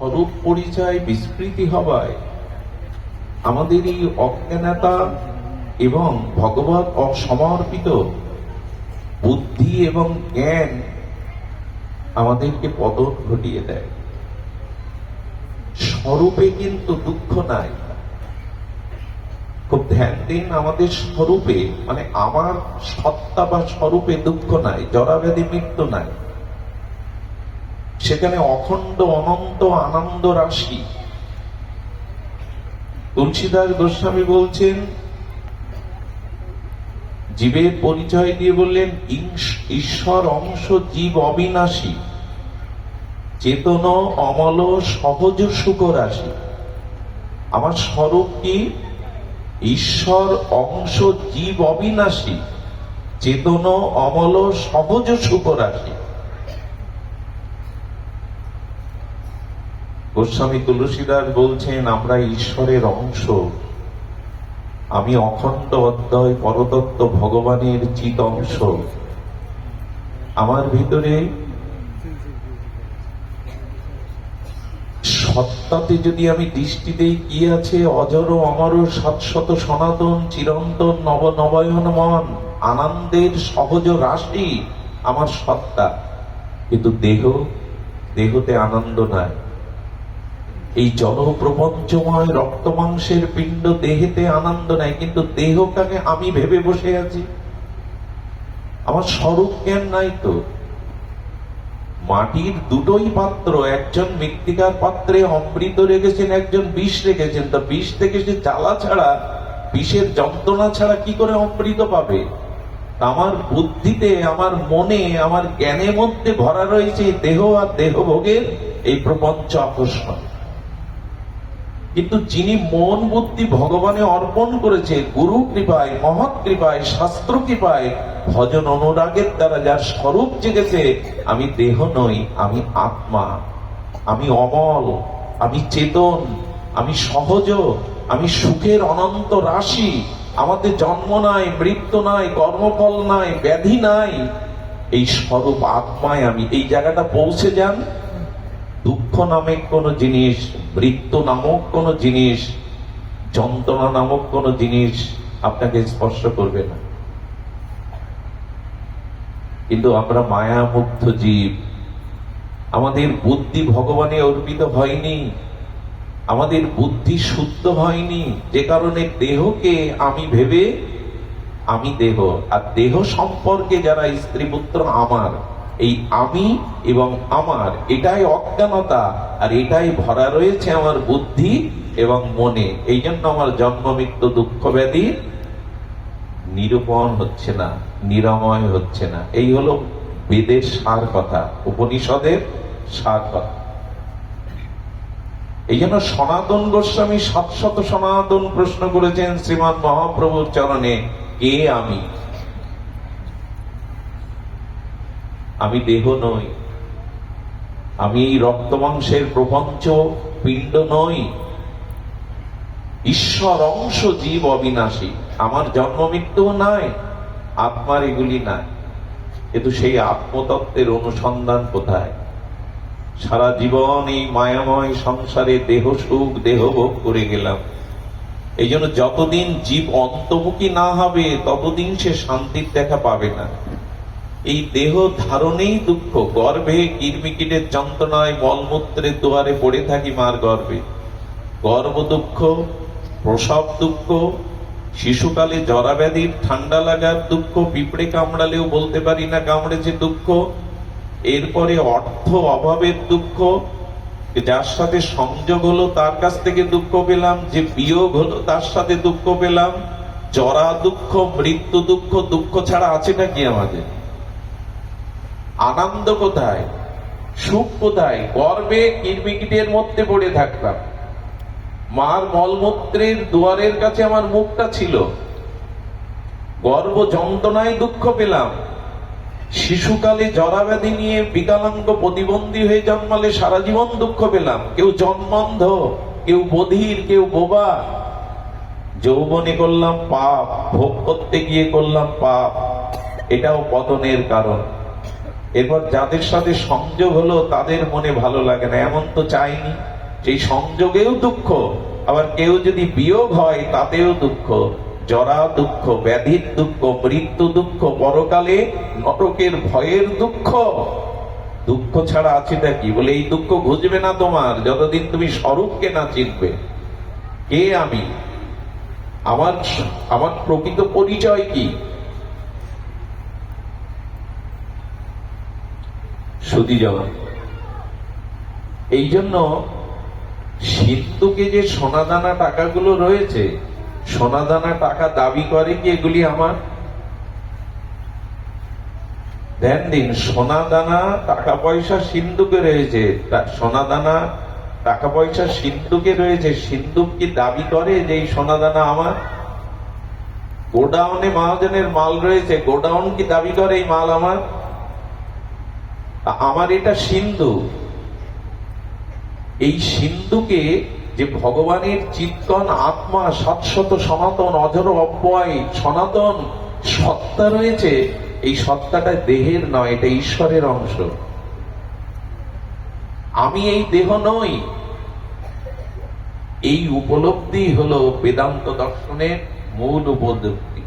স্বরূপ পরিচয় বিস্মৃতি হওয়ায় আমাদের এই অজ্ঞানতা এবং ভগবত অসমর্পিত বুদ্ধি এবং জ্ঞান আমাদেরকে পতন ঘটিয়ে দেয়। স্বরূপে কিন্তু দুঃখ নাই। খুব ধ্যান দিন, আমাদের স্বরূপে মানে আমার সত্তা বা স্বরূপে দুঃখ নাই, জরাব্যাধি মৃত্যু নাই। সেখানে অখণ্ড অনন্ত আনন্দ রাশি। তুলসীদাস গোস্বামী বলছেন, জীবের পরিচয় দিয়ে বললেন, ঈশ্বর অংশ জীব অবিনাশী, চেতন অমল সহজ সুখ রাশি। আমার স্বরূপ কি? ঈশ্বর অংশ জীব অবিনাশী, চেতন অমল সহজ সুখ রাশি। গোস্বামী তুলসীদাস বলছেন, আমরা ঈশ্বরের অংশ। আমি অখণ্ড অদ্বয় পরতত্ত্ব ভগবানের চিত অংশ। আমার ভিতরে সত্তাতে যদি আমি দৃষ্টি দেই, কি আছে? অজর অমর শাশ্বত সনাতন চিরন্তন নব নবায়নমন আনন্দের সহজ রাশি আমার সত্তা। কিন্তু দেহতে আনন্দ নাই। এই জড় প্রপঞ্চময় রক্ত মাংসের পিণ্ড, দেহেতে আনন্দ নাই। কিন্তু দেহটাকে আমি ভেবে বসে আছি। আমার স্বরূপ জ্ঞান নাই তো। মাটির দুটোই পাত্র, একজন মৃত্তিকার পাত্রে অমৃত রেখেছেন, একজন বিষ রেখেছেন। তো বিষ থেকে সে জ্বালা ছাড়া, বিষের যন্ত্রণা ছাড়া কি করে অমৃত পাবে? আমার বুদ্ধিতে, আমার মনে, আমার জ্ঞানের মধ্যে ভরা রয়েছে দেহ আর দেহভোগের এই প্রপঞ্চ আকর্ষণ। কিন্তু যিনি মন বুদ্ধি ভগবানে অর্পণ করেছে, গুরু কৃপায়, মহৎ কৃপায়, শাস্ত্র কৃপায়, ভজন অনুরাগের দ্বারা যার স্বরূপ জেগেছে, আমি দেহ নই, আমি আত্মা, আমি অমল, আমি চেতন, আমি সহজ, আমি সুখের অনন্ত রাশি। আমাদের জন্ম নাই, মৃত্যু নাই, কর্মফল নাই, ব্যাধি নাই। এই স্বরূপ আত্মায় আমি। এই জায়গাটা পৌঁছে যান, দুঃখ নামে কোন জিনিস, মৃত্যু নামক কোন জিনিস, যন্ত্রণা নামক কোন জিনিস আপনাকে স্পর্শ করবে না। কিন্তু আমরা মায়ামুগ্ধ জীব। আমাদের বুদ্ধি ভগবানে অর্পিত হয়নি, আমাদের বুদ্ধি শুদ্ধ হয়নি, যে কারণে দেহকে আমি ভেবে আমি দেহ, আর দেহ সম্পর্কে যারা স্ত্রী পুত্র আমার, এই আমি এবং আমার, এটাই অজ্ঞানতা, আর এটাই ভরা রয়েছে আমার বুদ্ধি এবং মনে। এই জন্য আমার জন্ম মৃত্যু দুঃখ ব্যাধি নিরূপণ হচ্ছে না, নিরাময় হচ্ছে না। এই হলো বেদের সার কথা, উপনিষদের সার কথা। এই জন্য সনাতন গোস্বামী 700 সনাতন প্রশ্ন করেছেন শ্রীমান মহাপ্রভুর চরণে, কে আমি? আমি দেহ নই, আমি এই রক্ত মাংসের প্রপঞ্চ পিণ্ড নই। ঈশ্বর অংশ জীব অবিনাশী, আমার জন্ম মৃত্যু নাই, আত্মার এগুলি নাই। কিন্তু সেই আত্মতত্ত্বের অনুসন্ধান কোথায়? সারা জীবন এই মায়াময় সংসারে দেহ সুখ, দেহ ভোগ করে গেলাম। এই জন্য যতদিন জীব অন্তর্মুখী না হবে, ততদিন সে শান্তির দেখা পাবে না। এই দেহ ধারণেই দুঃখ। গর্ভে কিরমিকিটের যন্ত্রণায় মলমূত্রের দুয়ারে পড়ে থাকি মার গর্ভে। গর্ভ দুঃখ, প্রসব দুঃখ, শিশুকালে জরাব্যাধির ঠান্ডা লাগার দুঃখ, পিঁপড়ে কামড়ালেও বলতে পারি না কামড়েছে দুঃখ। এরপরে অর্থ অভাবের দুঃখ, যার সাথে সংযোগ হলো তার কাছ থেকে দুঃখ পেলাম, যে বিয়োগ হলো তার সাথে দুঃখ পেলাম। জরা দুঃখ, মৃত্যু দুঃখ। দুঃখ ছাড়া আছে নাকি আমাদের? আনন্দ কোথায়? সুখ কোথায়? গর্ভে কিরমিকিটের মধ্যে পড়ে থাকতাম, মার মলমূত্রের দুয়ারের কাছে আমার মুখটা ছিল। গর্ভ যন্ত্রণায় দুঃখ পেলাম। শিশুকালে জরাব্যাধি নিয়ে বিকলাঙ্গ প্রতিবন্ধী হয়ে জন্মালে সারা জীবন দুঃখ পেলাম। কেউ জন্মান্ধ, কেউ বধির, কেউ বোবা। যৌবনে করলাম পাপ, ভোগ করতে গিয়ে করলাম পাপ, এটাও পতনের কারণ। এরপর যাদের সাথে সংযোগ হলো তাদের মনে ভালো লাগে না, এমন তো চাইনি। সেই সংযোগেও দুঃখ, আবার কেউ যদি বিয়োগ হয় তাতেও দুঃখ, জরা দুঃখ, ব্যাধির দুঃখ, মৃত্যু দুঃখ, পরকালে নরকের ভয়ের দুঃখ। দুঃখ ছাড়া আছেটা কি? বলে এই দুঃখ ঘুচবে না তোমার যতদিন তুমি স্বরূপকে না চিনবে। কে আমি, আমার আমার প্রকৃত পরিচয় কি? সুধীজন, এই জন্য সিন্ধুকে যে সোনাদানা টাকাগুলো রয়েছে, সোনাদানা টাকা দাবি করে কি এগুলি আমার? ধ্যান দিন, সোনাদানা টাকা পয়সা সিন্ধুকে রয়েছে, সোনাদানা টাকা পয়সা সিন্ধুকে রয়েছে, সিন্ধু কি দাবি করে যে এই সোনাদানা আমার? গোডাউনে মহাজনের মাল রয়েছে, গোডাউন কি দাবি করে এই মাল আমার? আমার এটা সিন্ধু। এই সিন্ধুকে যে ভগবানের চিৎকন আত্মা, শাশ্বত সনাতন অজর অব্যয় সনাতন সত্তা রয়েছে, এই সত্তাটা দেহের নয়, এটা ঈশ্বরের অংশ। আমি এই দেহ নই। এই উপলব্ধি হলো বেদান্ত দর্শনের মূল উপলব্ধি।